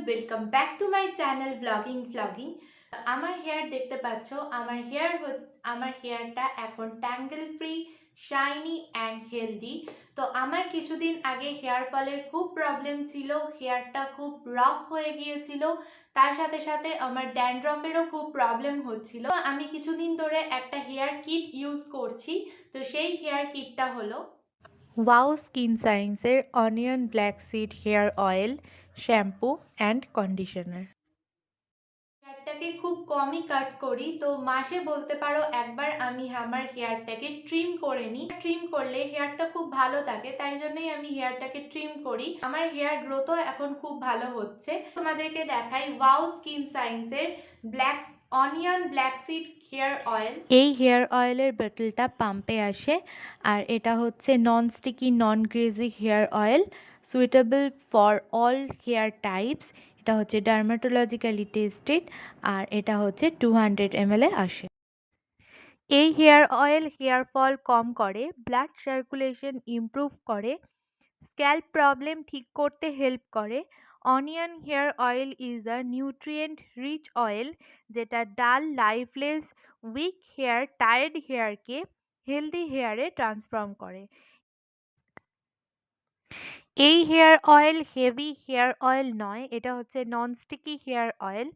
Welcome back to my channel blogging. আমার hair দেখতে পাচ্ছ, আমার হেয়ারটা এখন ট্যাঙ্গেল ফ্রি, শাইনি অ্যান্ড হেলদি। তো আমার কিছুদিন আগে হেয়ার ফলের খুব প্রবলেম ছিল, হেয়ারটা খুব রাফ হয়ে গিয়েছিল, তার সাথে সাথে আমার ড্যান্ড্রফেরও খুব প্রবলেম হচ্ছিল। আমি কিছুদিন ধরে একটা হেয়ার কিট ইউজ করছি। তো সেই হেয়ার কিটটা হলো ওয়াও স্কিন সায়েন্সের onion black seed hair oil, shampoo and conditioner. হেয়ারটাকে খুব কমই কাট করি, তো মাসে বলতে পারো একবার আমি আমার হেয়ারটাকে ট্রিম করে নিই। ট্রিম করলে হেয়ারটা খুব ভালো থাকে, তাই জন্যই আমি হেয়ারটাকে ট্রিম করি। আমার হেয়ার গ্রোথও এখন খুব ভালো হচ্ছে। তোমাদেরকে দেখাই ওয়াও স্কিন সায়েন্সের onion black seed hair oil. এই হেয়ার অয়েলের বোতলটা পাম্পে আসে, আর এটা হচ্ছে non sticky non greasy hair oil, suitable for all hair types. এটা হচ্ছে ডার্মাটোলজিক্যালি টেস্টেড, আর এটা হচ্ছে 200 ml এ আসে। এই হেয়ার অয়েল হেয়ার ফল কম করে, ব্লাড সার্কুলেশন ইমপ্রুভ করে, স্ক্যাল্প প্রবলেম ঠিক করতে হেল্প করে। Onion hair oil is a nutrient rich oil, যেটা dull, lifeless, weak hair, tired হেয়ারকে হেলদি হেয়ারে ট্রান্সফর্ম করে। এই hair oil heavy hair oil নয়, এটা হচ্ছে নন স্টিকি হেয়ার অয়েল।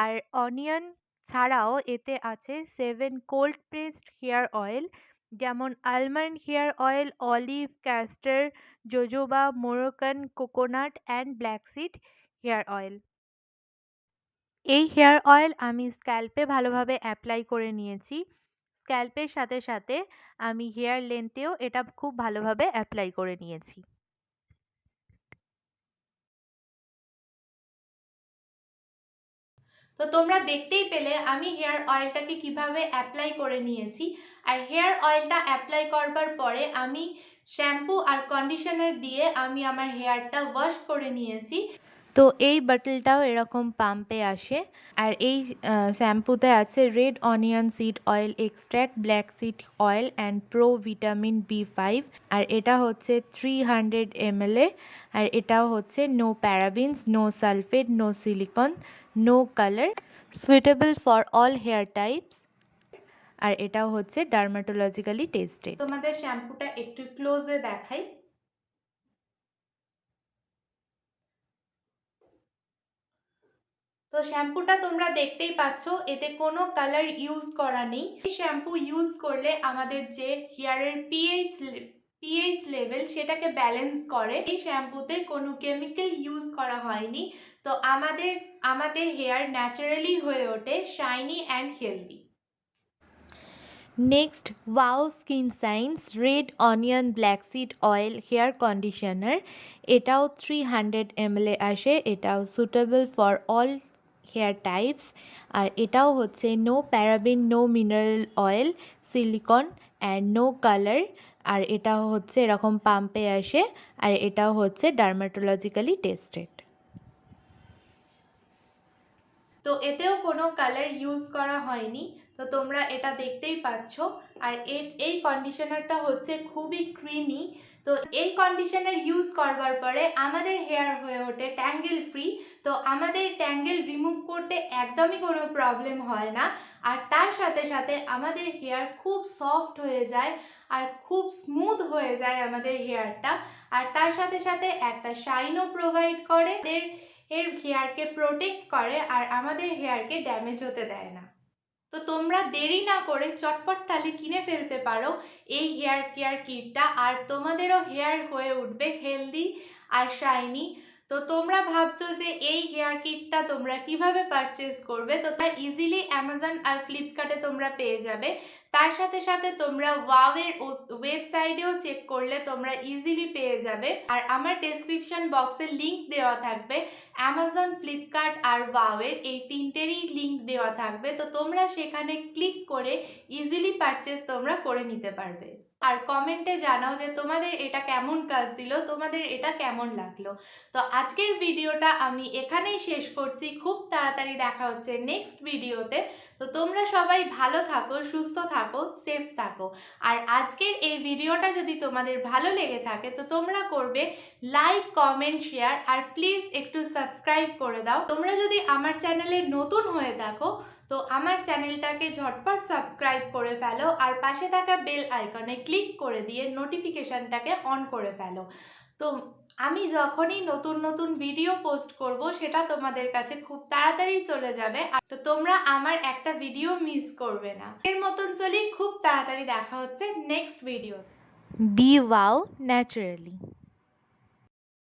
আর অনিয়ন ছাড়াও এতে আছে 7 কোল্ড প্রেসড হেয়ার অয়েল, যেমন almond hair oil, olive, castor, jojoba, মোরোকান, coconut and black seed hair oil. এই হেয়ার অয়েল আমি স্ক্যাল্পে ভালোভাবে অ্যাপ্লাই করে নিয়েছি। স্ক্যাল্পের সাথে সাথে আমি হেয়ার লেন্থেও এটা খুব ভালোভাবে অ্যাপ্লাই করে নিয়েছি। তো তোমরা দেখতেই পেলে আমি হেয়ার অয়েলটাকে কিভাবে অ্যাপ্লাই করে নিয়েছি। আর হেয়ার অয়েলটা অ্যাপ্লাই করবার পরে আমি শ্যাম্পু আর কন্ডিশনার দিয়ে আমি আমার হেয়ারটা ওয়াশ করে নিয়েছি। তো এই বটলটাও এরকম পাম্পে আসে, আর এই শ্যাম্পুতে আছে red onion seed oil extract, black seed oil and pro vitamin B5। আর এটা হচ্ছে 300 ml এ, আর এটাও হচ্ছে no parabens, no sulphate, no silicone, no colour, suitable for all hair types. আর এটাও হচ্ছে ডার্মাটোলজিক্যালি টেস্টেড। তোমাদের শ্যাম্পুটা একটু ক্লোজে দেখাই। তো শ্যাম্পুটা তোমরা দেখতেই পাচ্ছ, এতে কোনো কালার ইউজ করা নেই। এই শ্যাম্পু ইউজ করলে আমাদের যে হেয়ারের পিএইচ লেভেল সেটাকে ব্যালেন্স করে। এই শ্যাম্পুতে কোনো কেমিক্যাল ইউজ করা হয়নি, তো আমাদের হেয়ার ন্যাচারালি হয়ে ওঠে shiny and healthy. Next, wow skin science red onion black seed oil hair conditioner. এটাও 300 ml এ আসে, এটাও suitable for all hair types. আর এটাও হচ্ছে no paraben, no mineral oil, silicone and no colour. আর এটাও হচ্ছে এরকম পাম্পে আসে, আর এটাও হচ্ছে ডার্মাটোলজিক্যালি টেস্টেড। তো এতেও কোনো কালার ইউজ করা হয়নি, তো তোমরা এটা দেখতেই পাচ্ছ। আর এই কন্ডিশনারটা হচ্ছে খুবই ক্রিমি। তো এই কন্ডিশনার ইউজ করবার পরে আমাদের হেয়ার হয়ে ওঠে ট্যাঙ্গেল ফ্রি। তো আমাদের ট্যাঙ্গেল রিমুভ করতে একদমই কোনো প্রবলেম হয় না। আর তার সাথে সাথে আমাদের হেয়ার খুব সফট হয়ে যায়, আর খুব স্মুথ হয়ে যায় আমাদের হেয়ারটা। আর তার সাথে সাথে একটা শাইনও প্রোভাইড করে, এর হেয়ারকে প্রোটেক্ট করে, আর আমাদের হেয়ারকে ড্যামেজ হতে দেয় না। তো তোমরা দেরি না করে চটপট তাহলে কিনে ফেলতে পারো এই হেয়ার কেয়ার কিটটা, আর তোমাদেরও হেয়ার হয়ে উঠবে হেলদি আর শাইনি। তো তোমরা ভাবছো যে এই হেয়ার কিটটা তোমরা কিভাবে পারচেজ করবে, তো তোমরা ইজিলি অ্যামাজন আর ফ্লিপকার্টে তোমরা পেয়ে যাবে। তার সাথে সাথে তোমরা ওয়াওয়ের ওয়েবসাইটেও চেক করলে তোমরা ইজিলি পেয়ে যাবে। আর আমার ডেসক্রিপশন বক্সে লিংক দেওয়া থাকবে, অ্যামাজন, ফ্লিপকার্ট আর ওয়াওয়ের এই তিনটেরই লিংক দেওয়া থাকবে। তো তোমরা সেখানে ক্লিক করে ইজিলি পারচেজ তোমরা করে নিতে পারবে। আর কমেন্টে জানাও যে তোমাদের এটা কেমন কাজ দিল, তোমাদের এটা কেমন লাগলো। তো আজকের ভিডিওটা আমি এখানেই শেষ করছি, খুব তাড়াতাড়ি দেখা হচ্ছে নেক্সট ভিডিওতে। তো তোমরা সবাই ভালো থাকো, সুস্থ থাকো, সেফ থাকো। আর আজকের এই ভিডিওটা যদি তোমাদের ভালো লেগে থাকে তো তোমরা করবে লাইক, কমেন্ট, শেয়ার, আর প্লিজ একটু সাবস্ক্রাইব করে দাও। তোমরা যদি আমার চ্যানেলে নতুন হয়ে থাকো তো আমার চ্যানেলটাকে ঝটপট সাবস্ক্রাইব করে ফেলো, আর পাশে থাকা বেল আইকনে ক্লিক করে দিয়ে নোটিফিকেশানটাকে অন করে ফেলো। তো আমি যখনই নতুন নতুন ভিডিও পোস্ট করব সেটা তোমাদের কাছে খুব তাড়াতাড়ি চলে যাবে, আর তো তোমরা আমার একটা ভিডিও মিস করবে না। এর মতন চলি, খুব তাড়াতাড়ি দেখা হচ্ছে next video. Be wow naturally.